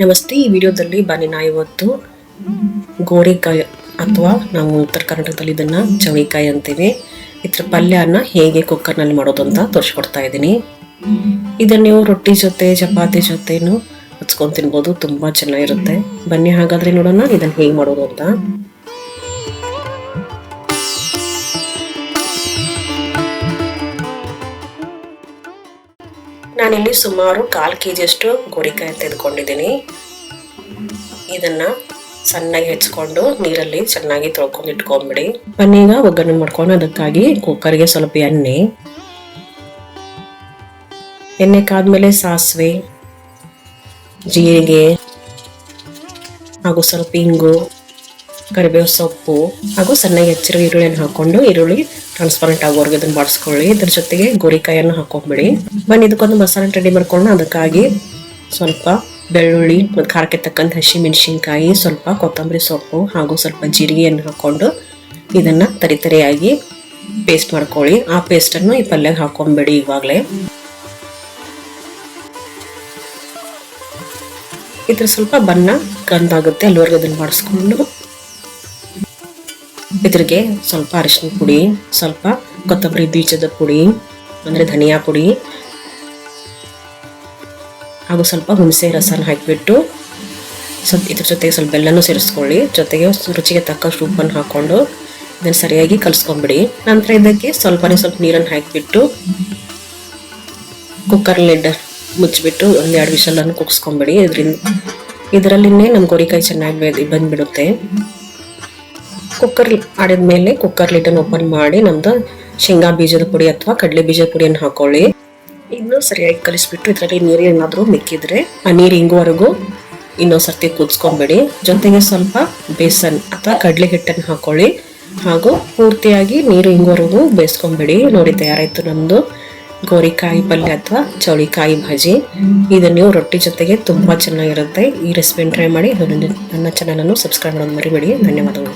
ನಮಸ್ತೆ. ಈ ವಿಡಿಯೋದಲ್ಲಿ ಬನ್ನಿ ನಾ ಇವತ್ತು ಗೋರಿಕಾಯಿ ಅಥವಾ ನಾವು ಉತ್ತರ ಕರ್ನಾಟಕದಲ್ಲಿ ಇದನ್ನ ಚೌಳಿಕಾಯಿ ಅಂತೀವಿ, ಇದ್ರ ಪಲ್ಯನ ಹೇಗೆ ಕುಕ್ಕರ್ನಲ್ಲಿ ಮಾಡೋದು ಅಂತ ತೋರಿಸ್ಕೊಡ್ತಾ ಇದ್ದೀನಿ. ಇದನ್ನ ನೀವು ರೊಟ್ಟಿ ಜೊತೆ ಚಪಾತಿ ಜೊತೆನೂ ಹಚ್ಕೊಂಡು ತಿನ್ಬೋದು, ತುಂಬಾ ಚೆನ್ನಾಗಿರುತ್ತೆ. ಬನ್ನಿ ಹಾಗಾದ್ರೆ ನೋಡೋಣ ಇದನ್ನ ಹೇಗೆ ಮಾಡೋದು ಅಂತ. ನಾನಿಲ್ಲಿ ಸುಮಾರು 1/4 kg ಅಷ್ಟು ಗೋರಿಕಾಯಿ ತೆಗೆದುಕೊಂಡಿದ್ದೀನಿ. ಇದನ್ನ ಸಣ್ಣಗೆ ಹೆಚ್ಕೊಂಡು ನೀರಲ್ಲಿ ಚೆನ್ನಾಗಿ ತೊಳ್ಕೊಂಡು ಇಟ್ಕೊಂಡ್ಬಿಡಿ. ಬನ್ನೀಗ ಒಗ್ಗರಣೆ ಮಾಡ್ಕೊಂಡು ಅದಕ್ಕಾಗಿ ಕುಕ್ಕರ್ಗೆ ಸ್ವಲ್ಪ ಎಣ್ಣೆ ಕಾದ್ಮೇಲೆ ಸಾಸಿವೆ, ಜೀರಿಗೆ ಹಾಗೂ ಸ್ವಲ್ಪ ಇಂಗು, ಕರಿಬೇವು ಸೊಪ್ಪು ಹಾಗೂ ಸಣ್ಣಗೆ ಹೆಚ್ಚಿರೋ ಈರುಳ್ಳಿಯನ್ನು ಹಾಕೊಂಡು ಈರುಳ್ಳಿ ಟ್ರಾನ್ಸ್ಪರೆಂಟ್ ಆಗೋವರೆಗೆ ಇದನ್ನ ಬಾಡಿಸ್ಕೊಳ್ಳಿ. ಇದ್ರ ಜೊತೆಗೆ ಗೋರಿಕಾಯನ್ನು ಹಾಕೊಂಡ್ಬಿಡಿ. ಬನ್ನಿ ಇದಕ್ಕೊಂದು ಮಸಾಲೆ ರೆಡಿ ಮಾಡ್ಕೊಂಡು ಅದಕ್ಕಾಗಿ ಸ್ವಲ್ಪ ಬೆಳ್ಳುಳ್ಳಿ ಮತ್ತು ಖಾರಕ್ಕೆ ತಕ್ಕಂತ ಹಸಿ ಮೆಣಸಿನ್ಕಾಯಿ, ಸ್ವಲ್ಪ ಕೊತ್ತಂಬರಿ ಸೊಪ್ಪು ಹಾಗೂ ಸ್ವಲ್ಪ ಜೀರಿಗೆಯನ್ನು ಹಾಕೊಂಡು ಇದನ್ನ ತರಿತರಿಯಾಗಿ ಪೇಸ್ಟ್ ಮಾಡ್ಕೊಳ್ಳಿ. ಆ ಪೇಸ್ಟನ್ನು ಈ ಪಲ್ಯಕ್ಕೆ ಹಾಕೊಂಡ್ಬಿಡಿ. ಇವಾಗಲೇ ಇದ್ರ ಸ್ವಲ್ಪ ಬಣ್ಣ ಗಂಧಾಗುತ್ತೆ ಅಲ್ಲಿವರೆಗೆ ಅದನ್ನ ಬಾಡಿಸ್ಕೊಂಡು ಇದ್ರಿಗೆ ಸ್ವಲ್ಪ ಅರಿಶಿನ ಪುಡಿ, ಸ್ವಲ್ಪ ಕೊತ್ತಂಬರಿ ಬೀಜದ ಪುಡಿ ಅಂದ್ರೆ ಧನಿಯಾ ಪುಡಿ ಹಾಗೂ ಸ್ವಲ್ಪ ಹುಣಸೆ ರಸನ ಹಾಕಿಬಿಟ್ಟು ಸ್ವಲ್ಪ ಇದ್ರ ಜೊತೆಗೆ ಸ್ವಲ್ಪ ಬೆಲ್ಲನೂ ಸೇರಿಸ್ಕೊಳ್ಳಿ. ಜೊತೆಗೆ ರುಚಿಗೆ ತಕ್ಕಷ್ಟು ಉಪ್ಪನ್ನು ಹಾಕೊಂಡು ಇದನ್ನು ಸರಿಯಾಗಿ ಕಲಿಸ್ಕೊಂಡ್ಬಿಡಿ. ನಂತರ ಇದಕ್ಕೆ ಸ್ವಲ್ಪ ನೀರನ್ನು ಹಾಕಿಬಿಟ್ಟು ಕುಕ್ಕರ್ ಲಿಡ್ ಮುಚ್ಚಿಬಿಟ್ಟು 1-2 ವಿಷಲನ್ನು ಕುಗ್ಸ್ಕೊಂಡ್ಬಿಡಿ. ಇದರಲ್ಲಿನೇ ನಮ್ಮ ಗೋರಿಕಾಯಿ ಚೆನ್ನಾಗಿ ಬಂದ್ಬಿಡುತ್ತೆ. ಕುಕ್ಕರ್ ಆಡಿದ್ಮೇಲೆ ಕುಕ್ಕರ್ ಲಿಡನ್ನು ಓಪನ್ ಮಾಡಿ ನಮ್ದು ಶೇಂಗಾ ಬೀಜದ ಪುಡಿ ಅಥವಾ ಕಡಲೆ ಬೀಜದ ಪುಡಿಯನ್ನು ಹಾಕೊಳ್ಳಿ. ಇನ್ನು ಸರಿಯಾಗಿ ಕಲಿಸ್ಬಿಟ್ಟು ಇದರಲ್ಲಿ ನೀರು ಏನಾದರೂ ಮಿಕ್ಕಿದ್ರೆ ಆ ನೀರು ಹಿಂಗುವರೆಗೂ ಇನ್ನೊಂದು ಸರ್ತಿ ಕುದಿಸ್ಕೊಂಡ್ಬಿಡಿ. ಜೊತೆಗೆ ಸ್ವಲ್ಪ ಬೇಸನ್ ಅಥವಾ ಕಡಲೆ ಹಿಟ್ಟನ್ನು ಹಾಕೊಳ್ಳಿ ಹಾಗೂ ಪೂರ್ತಿಯಾಗಿ ನೀರು ಹಿಂಗುವರೆಗೂ ಬೇಯಿಸ್ಕೊಂಡ್ಬಿಡಿ. ನೋಡಿ, ತಯಾರಾಯ್ತು ನಮ್ದು ಗೋರಿಕಾಯಿ ಪಲ್ಯ ಅಥವಾ ಚೌಳಿಕಾಯಿ ಭಾಜಿ. ಇದನ್ನು ನೀವು ರೊಟ್ಟಿ ಜೊತೆಗೆ ತುಂಬಾ ಚೆನ್ನಾಗಿರುತ್ತೆ. ಈ ರೆಸಿಪಿಯನ್ನು ಟ್ರೈ ಮಾಡಿ. ನನ್ನ ಚಾನಲನ್ನು ಸಬ್ಸ್ಕ್ರೈಬ್ ಮಾಡೋದು ಮರಿಬೇಡಿ. ಧನ್ಯವಾದಗಳು.